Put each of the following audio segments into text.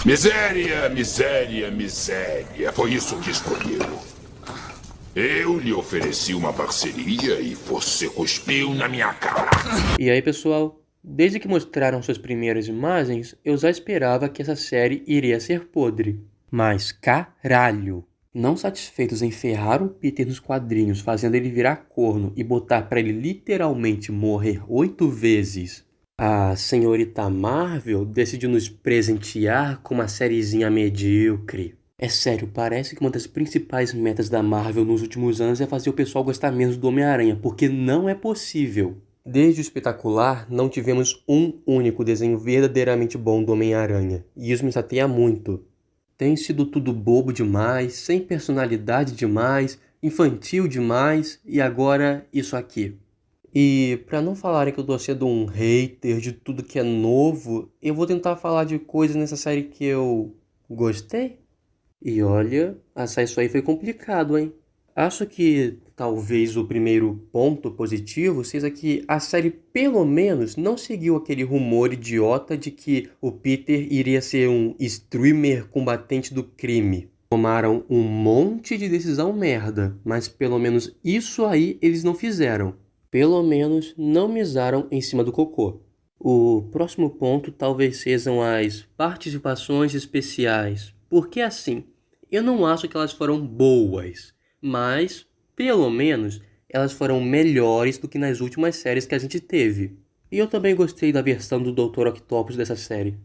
Miséria, miséria, miséria. Foi isso que escolheu. Eu lhe ofereci uma parceria e você cuspiu na minha cara. E aí, pessoal, desde que mostraram suas primeiras imagens, eu já esperava que essa série iria ser podre. Mas caralho! Não satisfeitos em ferrar o Peter nos quadrinhos, fazendo ele virar corno e botar pra ele literalmente morrer 8 vezes, a senhorita Marvel decidiu nos presentear com uma sériezinha medíocre. É sério, parece que uma das principais metas da Marvel nos últimos anos é fazer o pessoal gostar menos do Homem-Aranha, porque não é possível. Desde o Espetacular, não tivemos um único desenho verdadeiramente bom do Homem-Aranha, e isso me chateia muito. Tem sido tudo bobo demais, sem personalidade demais, infantil demais, e agora isso aqui. E pra não falarem que eu tô sendo um hater de tudo que é novo, eu vou tentar falar de coisas nessa série que eu gostei. E olha, achar isso aí foi complicado, hein? Acho que talvez o primeiro ponto positivo seja que a série pelo menos não seguiu aquele rumor idiota de que o Peter iria ser um streamer combatente do crime. Tomaram um monte de decisão merda, mas pelo menos isso aí eles não fizeram. Pelo menos não misaram em cima do cocô. O próximo ponto talvez sejam as participações especiais, porque assim, eu não acho que elas foram boas, mas pelo menos elas foram melhores do que nas últimas séries que a gente teve. E eu também gostei da versão do Dr. Octopus dessa série.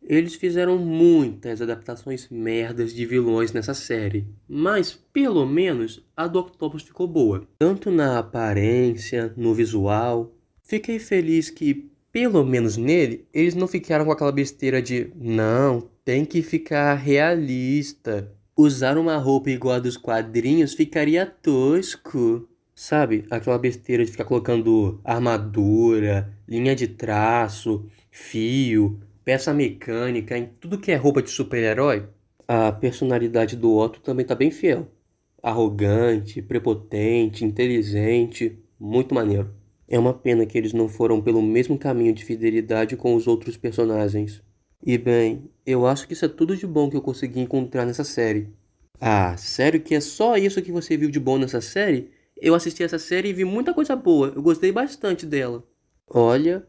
Eles fizeram muitas adaptações merdas de vilões nessa série, mas pelo menos a do Octopus ficou boa. Tanto na aparência, no visual. Fiquei feliz que, pelo menos nele, eles não ficaram com aquela besteira de não, tem que ficar realista. Usar uma roupa igual a dos quadrinhos ficaria tosco. Sabe, aquela besteira de ficar colocando armadura, linha de traço, fio, peça mecânica em tudo que é roupa de super-herói. A personalidade do Otto também tá bem fiel. Arrogante, prepotente, inteligente, muito maneiro. É uma pena que eles não foram pelo mesmo caminho de fidelidade com os outros personagens. E bem, eu acho que isso é tudo de bom que eu consegui encontrar nessa série. Ah, sério que é só isso que você viu de bom nessa série? Eu assisti essa série e vi muita coisa boa, eu gostei bastante dela. Olha,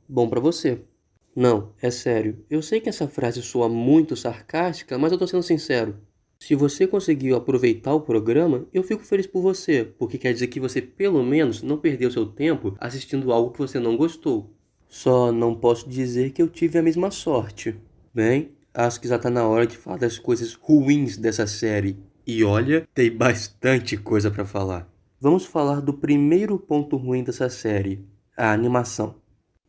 bom pra você. Não, é sério. Eu sei que essa frase soa muito sarcástica, mas eu tô sendo sincero. Se você conseguiu aproveitar o programa, eu fico feliz por você, porque quer dizer que você pelo menos não perdeu seu tempo assistindo algo que você não gostou. Só não posso dizer que eu tive a mesma sorte. Bem, acho que já tá na hora de falar das coisas ruins dessa série. E olha, tem bastante coisa pra falar. Vamos falar do primeiro ponto ruim dessa série, a animação.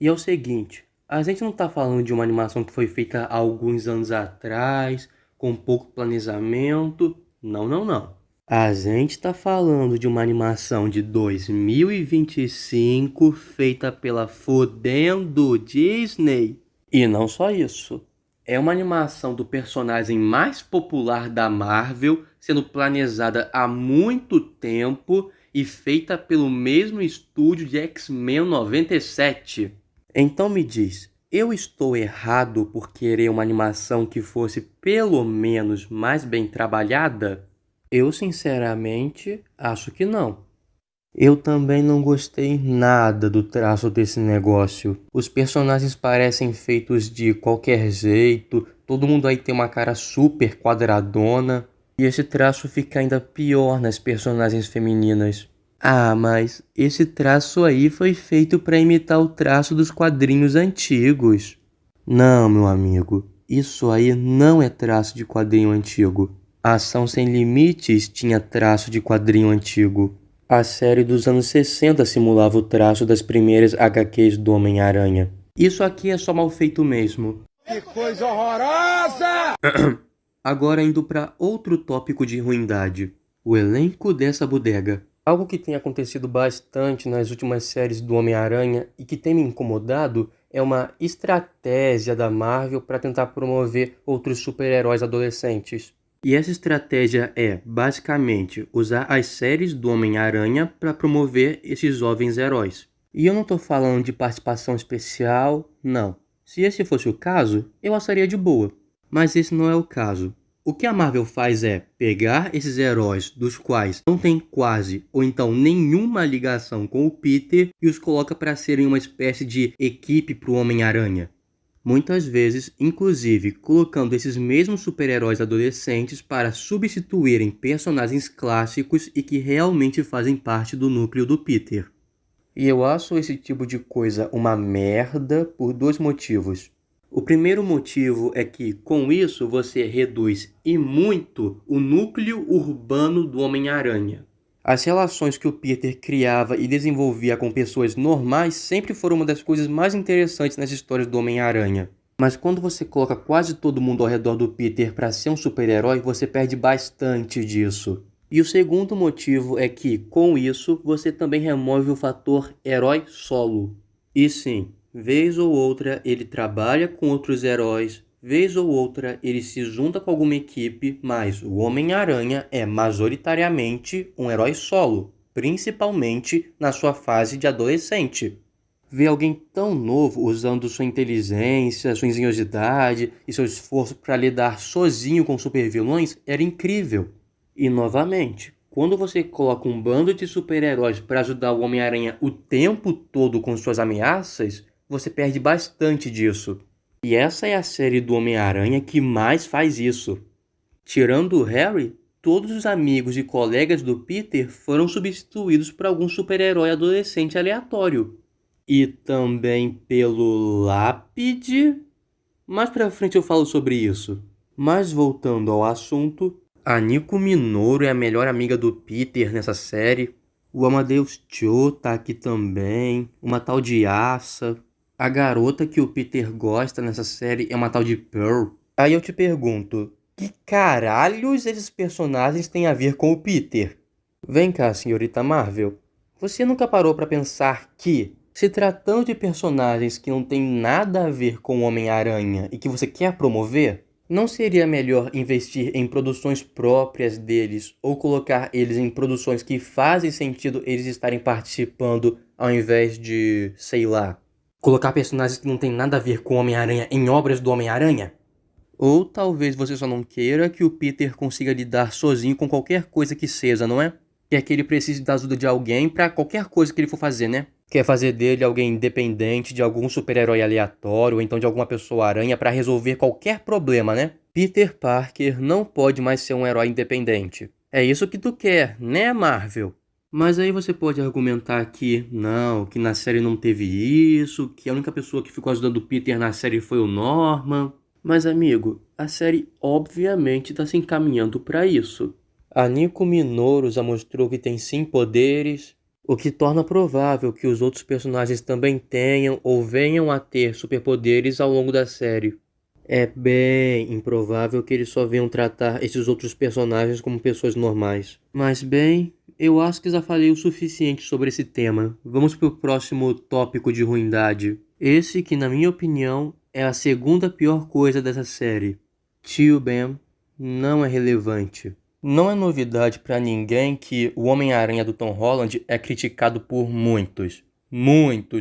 E é o seguinte, a gente não tá falando de uma animação que foi feita há alguns anos atrás, com pouco planejamento. Não, não, não. A gente tá falando de uma animação de 2025 feita pela fodendo Disney. E não só isso. É uma animação do personagem mais popular da Marvel, sendo planejada há muito tempo e feita pelo mesmo estúdio de X-Men 97. Então me diz, eu estou errado por querer uma animação que fosse pelo menos mais bem trabalhada? Eu sinceramente acho que não. Eu também não gostei nada do traço desse negócio. Os personagens parecem feitos de qualquer jeito, todo mundo aí tem uma cara super quadradona, e esse traço fica ainda pior nas personagens femininas. Ah, mas esse traço aí foi feito para imitar o traço dos quadrinhos antigos. Não, meu amigo, isso aí não é traço de quadrinho antigo. A Ação Sem Limites tinha traço de quadrinho antigo. A série dos anos 60 simulava o traço das primeiras HQs do Homem-Aranha. Isso aqui é só mal feito mesmo. Que coisa horrorosa! Agora indo para outro tópico de ruindade. O elenco dessa bodega. Algo que tem acontecido bastante nas últimas séries do Homem-Aranha e que tem me incomodado é uma estratégia da Marvel para tentar promover outros super-heróis adolescentes. E essa estratégia é, basicamente, usar as séries do Homem-Aranha para promover esses jovens heróis. E eu não tô falando de participação especial, não. Se esse fosse o caso, eu acharia de boa. Mas esse não é o caso. O que a Marvel faz é pegar esses heróis dos quais não tem quase ou então nenhuma ligação com o Peter e os coloca para serem uma espécie de equipe para o Homem-Aranha. Muitas vezes, inclusive, colocando esses mesmos super-heróis adolescentes para substituírem personagens clássicos e que realmente fazem parte do núcleo do Peter. E eu acho esse tipo de coisa uma merda por dois motivos. O primeiro motivo é que, com isso, você reduz e muito o núcleo urbano do Homem-Aranha. As relações que o Peter criava e desenvolvia com pessoas normais sempre foram uma das coisas mais interessantes nas histórias do Homem-Aranha. Mas quando você coloca quase todo mundo ao redor do Peter para ser um super-herói, você perde bastante disso. E o segundo motivo é que, com isso, você também remove o fator herói solo. E sim, vez ou outra ele trabalha com outros heróis, vez ou outra ele se junta com alguma equipe, mas o Homem-Aranha é majoritariamente um herói solo, principalmente na sua fase de adolescente. Ver alguém tão novo usando sua inteligência, sua engenhosidade e seu esforço para lidar sozinho com supervilões era incrível. E novamente, quando você coloca um bando de super-heróis para ajudar o Homem-Aranha o tempo todo com suas ameaças, você perde bastante disso. E essa é a série do Homem-Aranha que mais faz isso. Tirando o Harry, todos os amigos e colegas do Peter foram substituídos por algum super-herói adolescente aleatório. E também pelo Lápide. Mais pra frente eu falo sobre isso. Mas voltando ao assunto, a Nico Minoru é a melhor amiga do Peter nessa série. O Amadeus Cho tá aqui também. Uma tal de Asa. A garota que o Peter gosta nessa série é uma tal de Pearl. Aí eu te pergunto, que caralhos esses personagens têm a ver com o Peter? Vem cá, senhorita Marvel. Você nunca parou pra pensar que, se tratando de personagens que não têm nada a ver com o Homem-Aranha e que você quer promover, não seria melhor investir em produções próprias deles ou colocar eles em produções que fazem sentido eles estarem participando ao invés de, sei lá, colocar personagens que não têm nada a ver com o Homem-Aranha em obras do Homem-Aranha? Ou talvez você só não queira que o Peter consiga lidar sozinho com qualquer coisa que seja, não é? Quer que ele precise da ajuda de alguém pra qualquer coisa que ele for fazer, né? Quer fazer dele alguém independente de algum super-herói aleatório ou então de alguma pessoa-aranha pra resolver qualquer problema, né? Peter Parker não pode mais ser um herói independente. É isso que tu quer, né, Marvel? Mas aí você pode argumentar que não, que na série não teve isso, que a única pessoa que ficou ajudando o Peter na série foi o Norman. Mas amigo, a série obviamente está se encaminhando para isso. A Nico Minoru já mostrou que tem sim poderes, o que torna provável que os outros personagens também tenham ou venham a ter superpoderes ao longo da série. É bem improvável que eles só venham tratar esses outros personagens como pessoas normais. Mas bem, eu acho que já falei o suficiente sobre esse tema. Vamos pro próximo tópico de ruindade. Esse que, na minha opinião, é a segunda pior coisa dessa série. Tio Ben não é relevante. Não é novidade pra ninguém que o Homem-Aranha do Tom Holland é criticado por muitos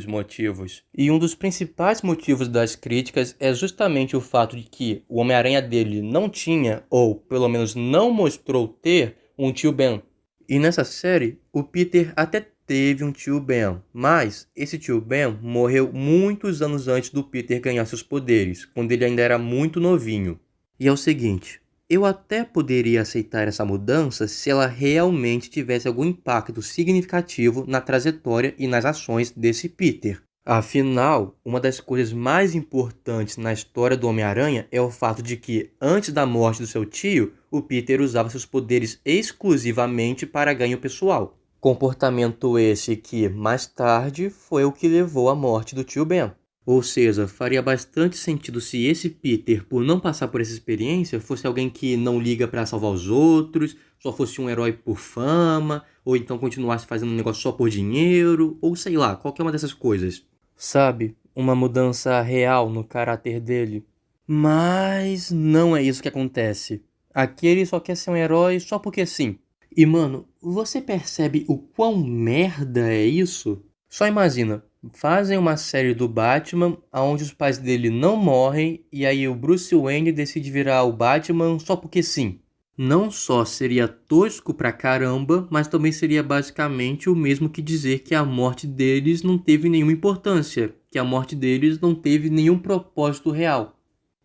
motivos. E um dos principais motivos das críticas é justamente o fato de que o Homem-Aranha dele não tinha, ou pelo menos não mostrou ter, um tio Ben. E nessa série, o Peter até teve um tio Ben, mas esse tio Ben morreu muitos anos antes do Peter ganhar seus poderes, quando ele ainda era muito novinho. E é o seguinte, eu até poderia aceitar essa mudança se ela realmente tivesse algum impacto significativo na trajetória e nas ações desse Peter. Afinal, uma das coisas mais importantes na história do Homem-Aranha é o fato de que, antes da morte do seu tio, o Peter usava seus poderes exclusivamente para ganho pessoal. Comportamento esse que, mais tarde, foi o que levou à morte do tio Ben. Ou seja, faria bastante sentido se esse Peter, por não passar por essa experiência, fosse alguém que não liga para salvar os outros, só fosse um herói por fama, ou então continuasse fazendo um negócio só por dinheiro, ou sei lá, qualquer uma dessas coisas. Sabe? Uma mudança real no caráter dele. Mas não é isso que acontece. Aqui ele só quer ser um herói só porque sim. E mano, você percebe o quão merda é isso? Só imagina, fazem uma série do Batman onde os pais dele não morrem e aí o Bruce Wayne decide virar o Batman só porque sim. Não só seria tosco pra caramba, mas também seria basicamente o mesmo que dizer que a morte deles não teve nenhuma importância, que a morte deles não teve nenhum propósito real.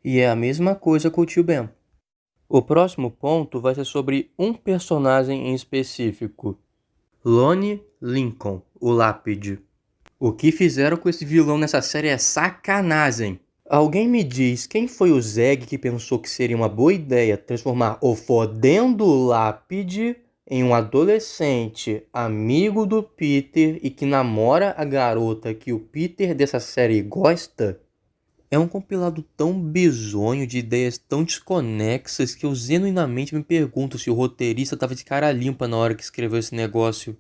E é a mesma coisa com o tio Ben. O próximo ponto vai ser sobre um personagem em específico. Lonnie Lincoln, o Lápide. O que fizeram com esse vilão nessa série é sacanagem. Alguém me diz quem foi o Zeg que pensou que seria uma boa ideia transformar o fodendo Lápide em um adolescente amigo do Peter e que namora a garota que o Peter dessa série gosta? É um compilado tão bizonho de ideias tão desconexas que eu genuinamente me pergunto se o roteirista tava de cara limpa na hora que escreveu esse negócio.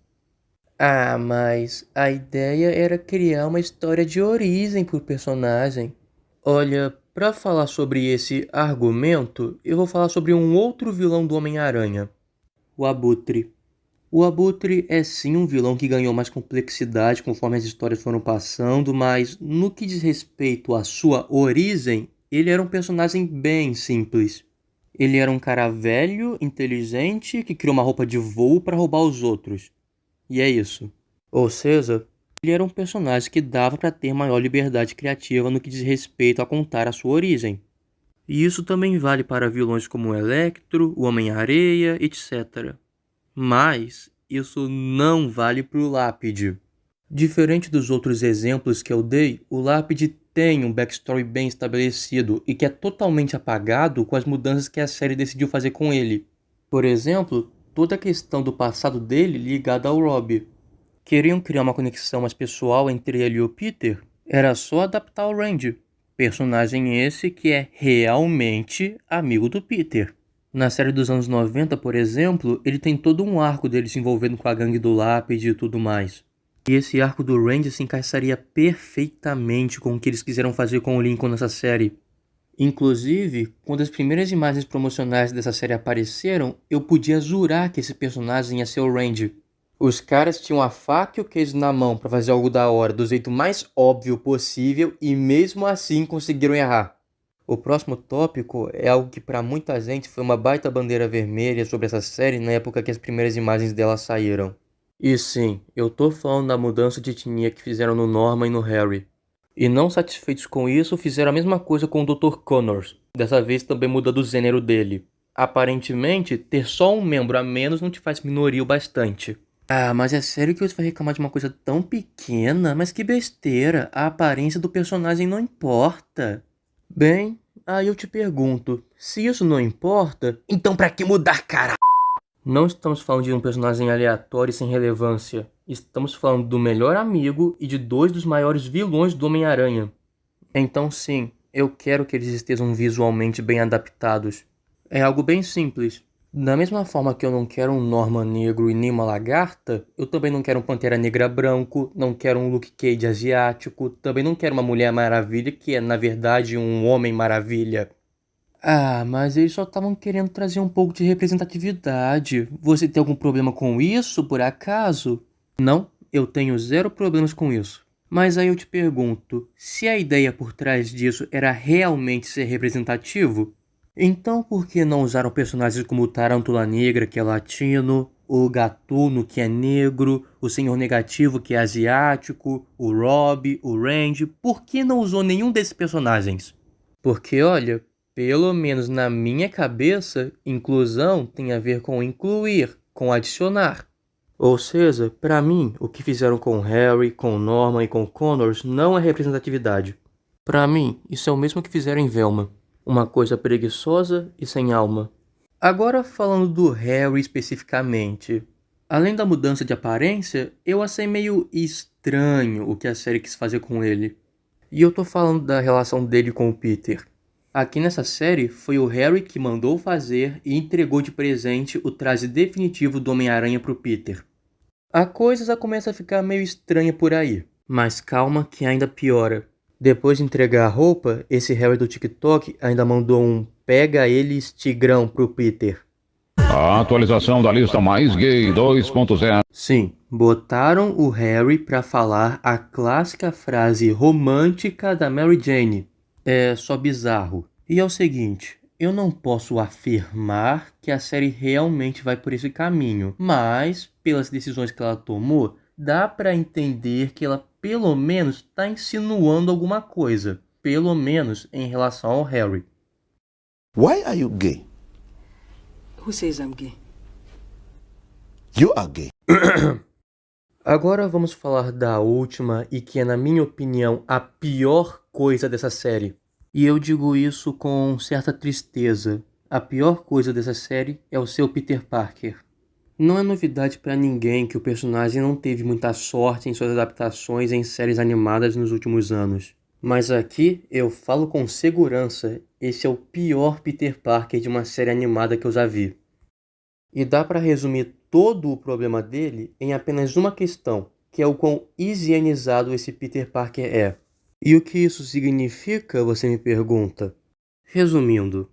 Ah, mas a ideia era criar uma história de origem pro personagem. Olha, pra falar sobre esse argumento, eu vou falar sobre um outro vilão do Homem-Aranha, o Abutre. O Abutre é sim um vilão que ganhou mais complexidade conforme as histórias foram passando, mas no que diz respeito à sua origem, ele era um personagem bem simples. Ele era um cara velho, inteligente, que criou uma roupa de voo para roubar os outros. E é isso. Ou seja, ele era um personagem que dava para ter maior liberdade criativa no que diz respeito a contar a sua origem. E isso também vale para vilões como o Electro, o Homem-Areia, etc. Mas isso não vale para o Lápide. Diferente dos outros exemplos que eu dei, o Lápide tem um backstory bem estabelecido e que é totalmente apagado com as mudanças que a série decidiu fazer com ele. Por exemplo, toda a questão do passado dele ligada ao Rob. Queriam criar uma conexão mais pessoal entre ele e o Peter? Era só adaptar o Randy, personagem esse que é realmente amigo do Peter. Na série dos anos 90, por exemplo, ele tem todo um arco dele se envolvendo com a gangue do Lápide e tudo mais. E esse arco do Randy se encaixaria perfeitamente com o que eles quiseram fazer com o Lincoln nessa série. Inclusive, quando as primeiras imagens promocionais dessa série apareceram, eu podia jurar que esse personagem ia ser o Randy. Os caras tinham a faca e o queijo na mão pra fazer algo da hora, do jeito mais óbvio possível, e mesmo assim conseguiram errar. O próximo tópico é algo que pra muita gente foi uma baita bandeira vermelha sobre essa série na época que as primeiras imagens dela saíram. E sim, eu tô falando da mudança de etnia que fizeram no Norman e no Harry. E não satisfeitos com isso, fizeram a mesma coisa com o Dr. Connors, dessa vez também mudando o gênero dele. Aparentemente, ter só um membro a menos não te faz minoria o bastante. Ah, mas é sério que você vai reclamar de uma coisa tão pequena? Mas que besteira, a aparência do personagem não importa. Bem, aí eu te pergunto, se isso não importa, então pra que mudar, cara? Não estamos falando de um personagem aleatório e sem relevância. Estamos falando do melhor amigo e de dois dos maiores vilões do Homem-Aranha. Então sim, eu quero que eles estejam visualmente bem adaptados. É algo bem simples. Da mesma forma que eu não quero um Norman negro e nem uma lagarta, eu também não quero um Pantera Negra branco, não quero um Luke Cage asiático, também não quero uma Mulher Maravilha que é, na verdade, um Homem Maravilha. Ah, mas eles só estavam querendo trazer um pouco de representatividade. Você tem algum problema com isso, por acaso? Não, eu tenho zero problemas com isso. Mas aí eu te pergunto, se a ideia por trás disso era realmente ser representativo, então por que não usaram personagens como o Tarântula Negra, que é latino, o Gatuno, que é negro, o Senhor Negativo, que é asiático, o Rob, o Randy? Por que não usou nenhum desses personagens? Porque, olha, pelo menos na minha cabeça, inclusão tem a ver com incluir, com adicionar. Ou seja, pra mim, o que fizeram com o Harry, com o Norman e com o Connors não é representatividade. Pra mim, isso é o mesmo que fizeram em Velma. Uma coisa preguiçosa e sem alma. Agora falando do Harry especificamente. Além da mudança de aparência, eu achei meio estranho o que a série quis fazer com ele. E eu tô falando da relação dele com o Peter. Aqui nessa série, foi o Harry que mandou fazer e entregou de presente o traje definitivo do Homem-Aranha pro Peter. A coisa já começa a ficar meio estranha por aí, mas calma que ainda piora. Depois de entregar a roupa, esse Harry do TikTok ainda mandou um "pega eles tigrão" pro Peter. A atualização da lista mais gay 2.0. Sim, Botaram o Harry pra falar a clássica frase romântica da Mary Jane. É só bizarro. E é o seguinte, eu não posso afirmar que a série realmente vai por esse caminho, mas, pelas decisões que ela tomou, dá pra entender que ela pelo menos tá insinuando alguma coisa, pelo menos em relação ao Harry. Why are you gay? Who says I'm gay? You are gay. Agora vamos falar da última e que é, na minha opinião, a pior coisa dessa série. E eu digo isso com certa tristeza. A pior coisa dessa série é o seu Peter Parker. Não é novidade pra ninguém que o personagem não teve muita sorte em suas adaptações em séries animadas nos últimos anos. Mas aqui eu falo com segurança, esse é o pior Peter Parker de uma série animada que eu já vi. E dá pra resumir todo o problema dele em apenas uma questão, que é o quão higienizado esse Peter Parker é. E o que isso significa, você me pergunta? Resumindo,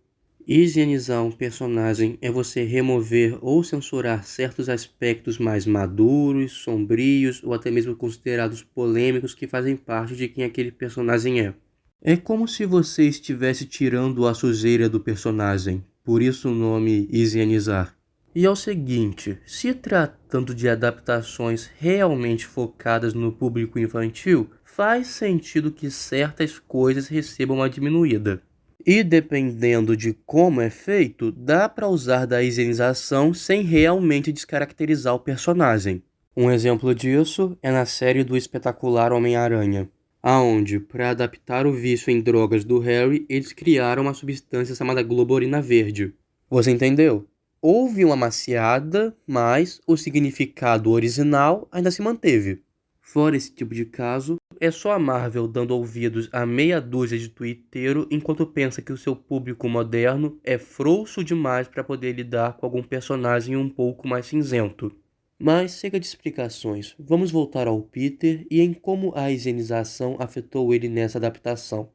higienizar um personagem é você remover ou censurar certos aspectos mais maduros, sombrios ou até mesmo considerados polêmicos que fazem parte de quem aquele personagem é. É como se você estivesse tirando a sujeira do personagem, por isso o nome higienizar. E é o seguinte, se tratando de adaptações realmente focadas no público infantil, faz sentido que certas coisas recebam uma diminuída. E dependendo de como é feito, dá para usar da higienização sem realmente descaracterizar o personagem. Um exemplo disso é na série do espetacular Homem-Aranha, aonde, para adaptar o vício em drogas do Harry, eles criaram uma substância chamada Globorina Verde. Você entendeu? Houve uma maciada, mas o significado original ainda se manteve. Fora esse tipo de caso, é só a Marvel dando ouvidos a meia dúzia de twitteiro enquanto pensa que o seu público moderno é frouxo demais para poder lidar com algum personagem um pouco mais cinzento. Mas chega de explicações, vamos voltar ao Peter e em como a higienização afetou ele nessa adaptação.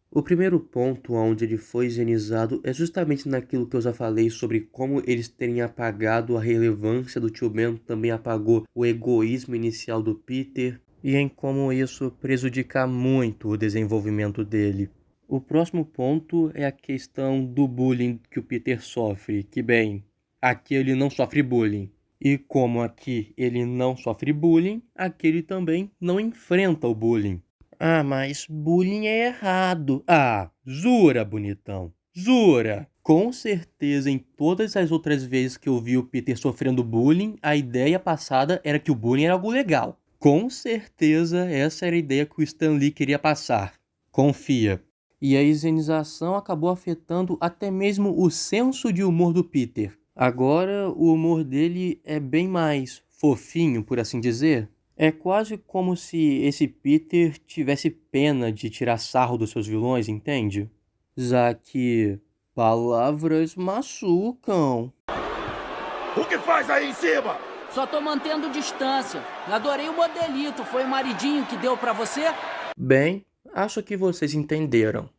O primeiro ponto onde ele foi higienizado é justamente naquilo que eu já falei sobre como eles terem apagado a relevância do Tio Ben, também apagou o egoísmo inicial do Peter, e em como isso prejudica muito o desenvolvimento dele. O próximo ponto é a questão do bullying que o Peter sofre, que bem, aqui ele não sofre bullying. E como aqui ele não sofre bullying, aqui ele também não enfrenta o bullying. Ah, mas bullying é errado. Ah, jura, bonitão. Jura. Com certeza, em todas as outras vezes que eu vi o Peter sofrendo bullying, a ideia passada era que o bullying era algo legal. Com certeza, essa era a ideia que o Stan Lee queria passar. Confia. E a higienização acabou afetando até mesmo o senso de humor do Peter. Agora, o humor dele é bem mais fofinho, por assim dizer. É quase como se esse Peter tivesse pena de tirar sarro dos seus vilões, entende? Já que palavras machucam. O que faz aí em cima? Só tô mantendo distância. Adorei o modelito. Foi o maridinho que deu pra você? Bem, acho que vocês entenderam.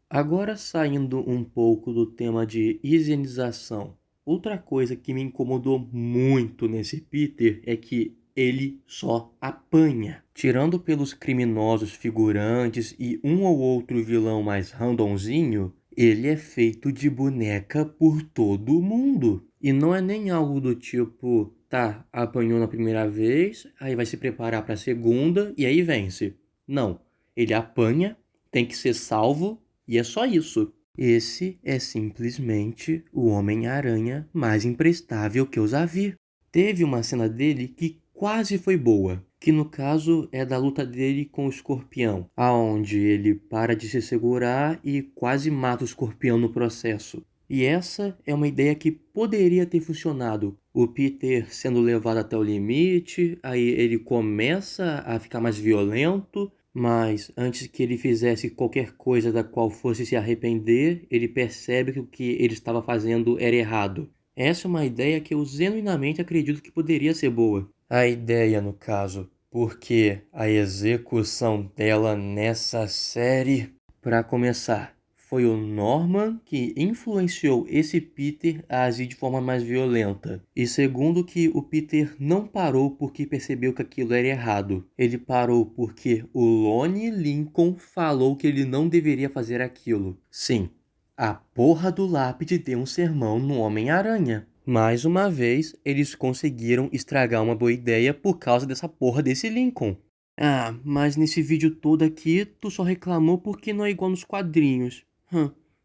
Agora saindo um pouco do tema de higienização. Outra coisa que me incomodou muito nesse Peter é que ele só apanha. Tirando pelos criminosos figurantes e um ou outro vilão mais randomzinho, ele é feito de boneca por todo mundo. E não é nem algo do tipo, tá, apanhou na primeira vez, aí vai se preparar pra segunda e aí vence. Não, ele apanha, tem que ser salvo e é só isso. Esse é simplesmente o Homem-Aranha mais imprestável que eu já vi. Teve uma cena dele que quase foi boa, que no caso é da luta dele com o Escorpião, aonde ele para de se segurar e quase mata o Escorpião no processo. E essa é uma ideia que poderia ter funcionado. O Peter sendo levado até o limite, aí ele começa a ficar mais violento, mas antes que ele fizesse qualquer coisa da qual fosse se arrepender, ele percebe que o que ele estava fazendo era errado. Essa é uma ideia que eu genuinamente acredito que poderia ser boa. A ideia, no caso, porque a execução dela nessa série, para começar, foi o Norman que influenciou esse Peter a agir de forma mais violenta. E segundo, que o Peter não parou porque percebeu que aquilo era errado. Ele parou porque o Lonnie Lincoln falou que ele não deveria fazer aquilo. Sim, a porra do lápide deu um sermão no Homem-Aranha. Mais uma vez, eles conseguiram estragar uma boa ideia por causa dessa porra desse Lincoln. Ah, mas nesse vídeo todo aqui, tu só reclamou porque não é igual nos quadrinhos.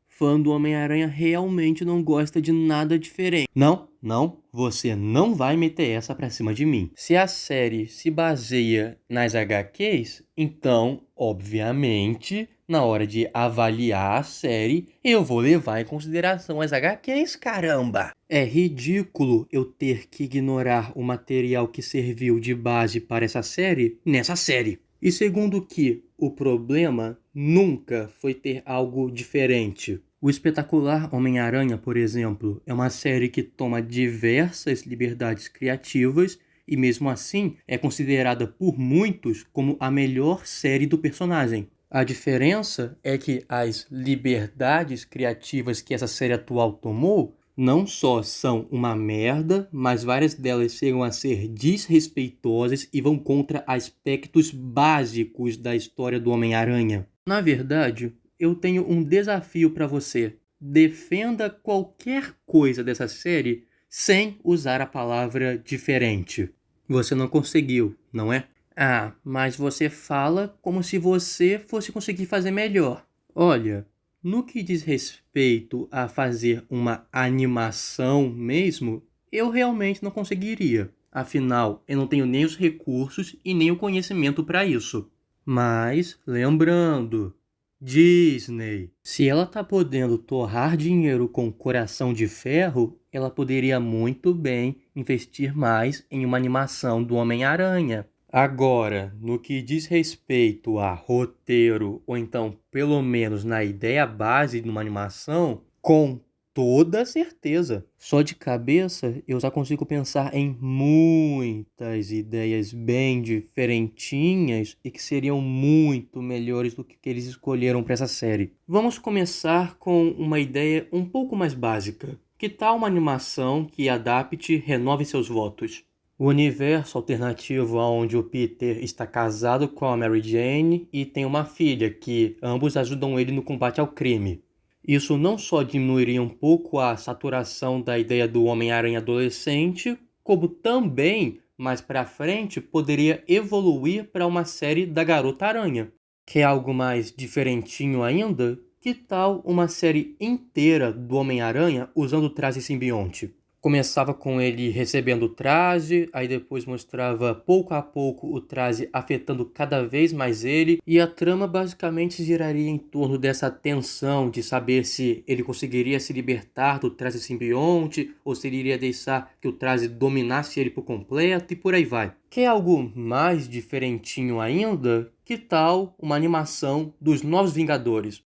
Fã do Homem-Aranha realmente não gosta de nada diferente. Não, você não vai meter essa pra cima de mim. Se a série se baseia nas HQs, então, obviamente, na hora de avaliar a série, eu vou levar em consideração as HQs, caramba! É ridículo eu ter que ignorar o material que serviu de base para essa série nessa série. E segundo que o problema nunca foi ter algo diferente. O Espetacular Homem-Aranha, por exemplo, é uma série que toma diversas liberdades criativas e mesmo assim é considerada por muitos como a melhor série do personagem. A diferença é que as liberdades criativas que essa série atual tomou não só são uma merda, mas várias delas chegam a ser desrespeitosas e vão contra aspectos básicos da história do Homem-Aranha. Na verdade, eu tenho um desafio para você. Defenda qualquer coisa dessa série sem usar a palavra diferente. Você não conseguiu, não é? Ah, mas você fala como se você fosse conseguir fazer melhor. Olha, no que diz respeito a fazer uma animação mesmo, eu realmente não conseguiria. Afinal, eu não tenho nem os recursos e nem o conhecimento para isso. Mas, lembrando, Disney, se ela tá podendo torrar dinheiro com coração de ferro, ela poderia muito bem investir mais em uma animação do Homem-Aranha. Agora, no que diz respeito a roteiro, ou então pelo menos na ideia base de uma animação, com toda certeza. Só de cabeça eu já consigo pensar em muitas ideias bem diferentinhas e que seriam muito melhores do que eles escolheram para essa série. Vamos começar com uma ideia um pouco mais básica. Que tal uma animação que adapte e renove seus votos? O universo alternativo onde o Peter está casado com a Mary Jane e tem uma filha que ambos ajudam ele no combate ao crime. Isso não só diminuiria um pouco a saturação da ideia do Homem-Aranha adolescente, como também, mais pra frente, poderia evoluir para uma série da Garota Aranha. Quer algo mais diferentinho ainda? Que tal uma série inteira do Homem-Aranha usando o traje simbionte? Começava com ele recebendo o traje, aí depois mostrava pouco a pouco o traje afetando cada vez mais ele, e a trama basicamente giraria em torno dessa tensão de saber se ele conseguiria se libertar do traje simbionte, ou se ele iria deixar que o traje dominasse ele por completo, e por aí vai. Quer algo mais diferentinho ainda? Que tal uma animação dos Novos Vingadores?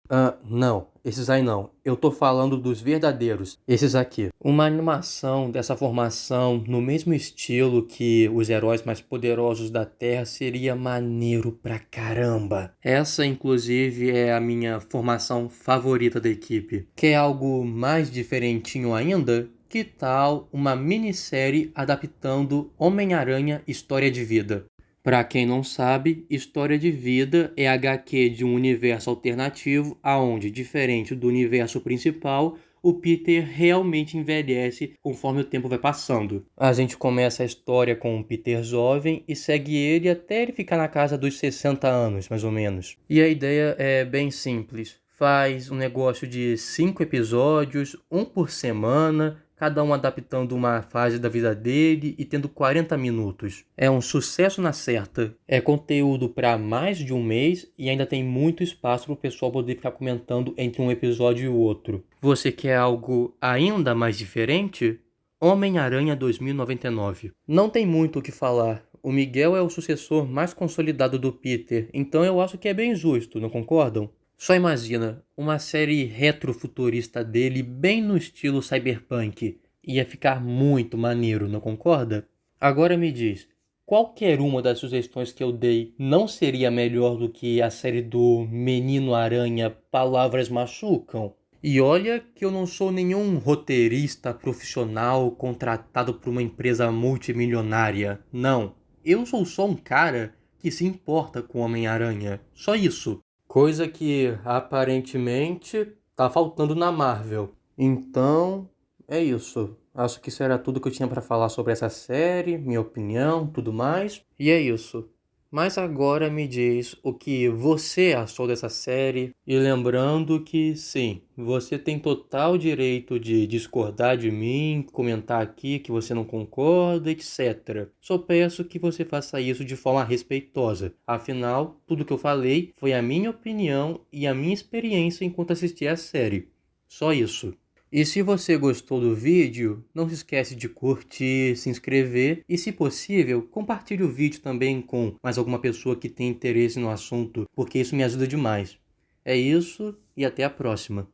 Não, esses aí não. Eu tô falando dos verdadeiros, esses aqui. Uma animação dessa formação no mesmo estilo que os heróis mais poderosos da Terra seria maneiro pra caramba. Essa, inclusive, é a minha formação favorita da equipe. Quer algo mais diferentinho ainda? Que tal uma minissérie adaptando Homem-Aranha História de Vida? Para quem não sabe, História de Vida é HQ de um universo alternativo aonde, diferente do universo principal, o Peter realmente envelhece conforme o tempo vai passando. A gente começa a história com o Peter jovem e segue ele até ele ficar na casa dos 60 anos, mais ou menos. E a ideia é bem simples. Faz um negócio de 5 episódios, um por semana, cada um adaptando uma fase da vida dele e tendo 40 minutos. É um sucesso na certa. É conteúdo para mais de um mês e ainda tem muito espaço para o pessoal poder ficar comentando entre um episódio e o outro. Você quer algo ainda mais diferente? Homem-Aranha 2099. Não tem muito o que falar. O Miguel é o sucessor mais consolidado do Peter, então eu acho que é bem justo, não concordam? Só imagina, uma série retrofuturista dele bem no estilo cyberpunk. Ia ficar muito maneiro, não concorda? Agora me diz, qualquer uma das sugestões que eu dei não seria melhor do que a série do Menino Aranha Palavras Machucam? E olha que eu não sou nenhum roteirista profissional contratado por uma empresa multimilionária. Não. Eu sou só um cara que se importa com o Homem-Aranha. Só isso. Coisa que aparentemente tá faltando na Marvel. Então, é isso. Acho que isso era tudo que eu tinha pra falar sobre essa série, minha opinião, tudo mais. E é isso. Mas agora me diz o que você achou dessa série. E lembrando que, sim, você tem total direito de discordar de mim, comentar aqui que você não concorda, etc. Só peço que você faça isso de forma respeitosa. Afinal, tudo que eu falei foi a minha opinião e a minha experiência enquanto assistia a série. Só isso. E se você gostou do vídeo, não se esquece de curtir, se inscrever e, se possível, compartilhe o vídeo também com mais alguma pessoa que tem interesse no assunto, porque isso me ajuda demais. É isso e até a próxima.